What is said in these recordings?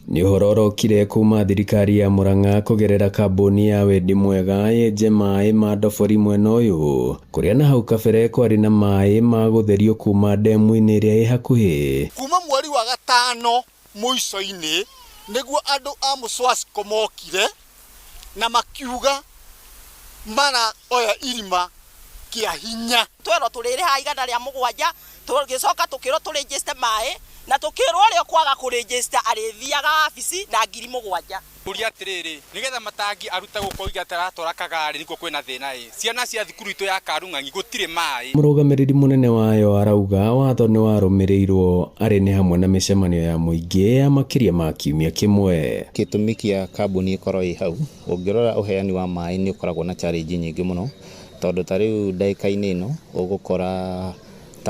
Nĩ ũhoro ũrokire kuma thirikari ya Murang'a kũgerera kambuni ya Wendi Mwega yenje maĩ ma ndobori mwena ũyũ, kũrĩa na hau kabere kwarĩ na maĩ ma gũtherio kuma ndemu-inĩ ĩrĩa ĩ hakuhĩ. Kuma mweri wa gatano mũico-inĩ nĩguo andũ a Mũswasko mokire na makiuga oya irima kĩa hinya. Twero tũrĩrĩha igana rĩa mũgwanja, tũgĩcoka tũkĩrwo tũregister maĩ na tũkĩrwo ũrĩa kwaga kũregister arĩthiaga wabici na 7,000. Kuria atiriri nigetha matangi arute gũkũ igataratora kagari niko kwĩna thĩna ciana cia thukuru itu ya Karung'ang'i gũtirĩ maĩ. Mũrũgamĩrĩri mũnene wayo arauga watho nĩ warũmĩrĩirwo arĩ nĩ hamwe na mĩcemanio ya mũingĩ ya makĩria ma kiumia kĩmwe. Gĩtũmi kĩa kambuni ĩkorwo ĩ hau, ũngĩrora ũheani wa maĩ nĩ ũkoragwo na challenge nyingĩ mũno, tondũ tarĩu ndagĩka-inĩ ĩno ũgũkora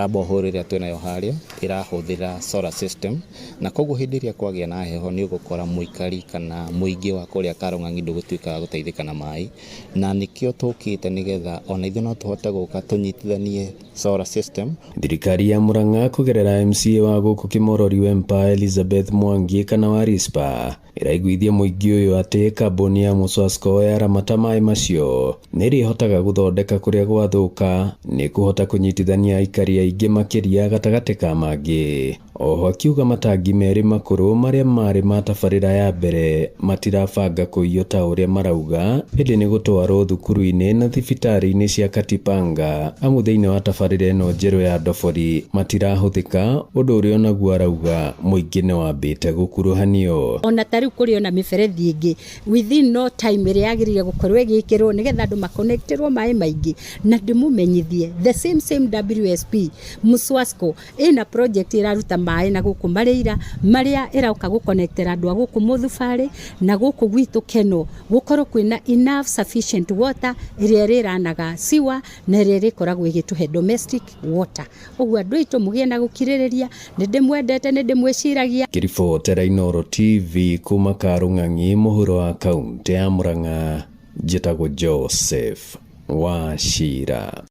borehole ĩrĩa twĩnayo harĩa ĩrahũthĩra solar system, na koguo hĩndĩ ĩrĩa kwagĩa na heho nĩ ũgũkora mũikari kana mũingĩ wa kũrĩa Karung'ang'i ndũgũtuĩka gũteithĩka na maĩ, na nĩkĩo tũkĩte nĩgetha ona ithuĩ no tũhote gũka tũnyitithanie solar system. Thirikari ya Murang'a kũgerera MCA wa gũkũ Kĩmorori Wempa Elizabeth Mwangi kana wa Rispa ĩraiguithia mũingĩ ũyũ atĩ kambuni ya Mũswasko yaramata maĩ macio nĩ ĩrĩhotaga gũthondeka kũrĩa gwathũka, nĩ kũhota kũnyitithania aikari aingĩ makĩria gatagatĩ ka mangĩ. Oho akiuga matangi merĩ makũrũ marĩa marĩ ma tabarĩra ya mbere matirabanga kũiywo ta ũrĩa marauga, hĩndĩ nĩ gũtwarwo thukuru-inĩ na thibitarĩ-inĩ cia Katipanga amu thĩinĩ wa tabarĩra ĩno njerũ ya ndobori matirahũthĩka, ũndũ ũrĩa onaguo arauga mũingĩ nĩ wambĩte gũkuruhanio. Ona tarĩu kũrĩ ona mĩberethi ĩngĩ within no time ĩrĩa yagĩrĩire gũkorwo ĩgĩkĩrwo nĩgetha andũ makonekterwo maĩ maingĩ, na ndĩmũmenyithie the same WSP Mũswasko ĩna project ĩraruta maĩ na gũkũ Marĩira marĩa ĩrauka gũconnectera andũ a gũkũ Mũthubarĩ na gũkũ gwitũ Keno gũkorwo kwĩna enough sufficient water ĩrĩa ĩrĩranaga sewer na ĩrĩa ĩrĩkoragwo ĩgĩtũhe domestic water. Ũguo andũ aitũ mũgĩe na gũkirĩrĩria, nĩ ndĩmwendete nĩ ndĩmwĩciragia. Kĩribotera Inooro TV kuma Karung'ang'i mũhuro wa kaunti ya Murang'a, njĩtagwo Joseph Wachira.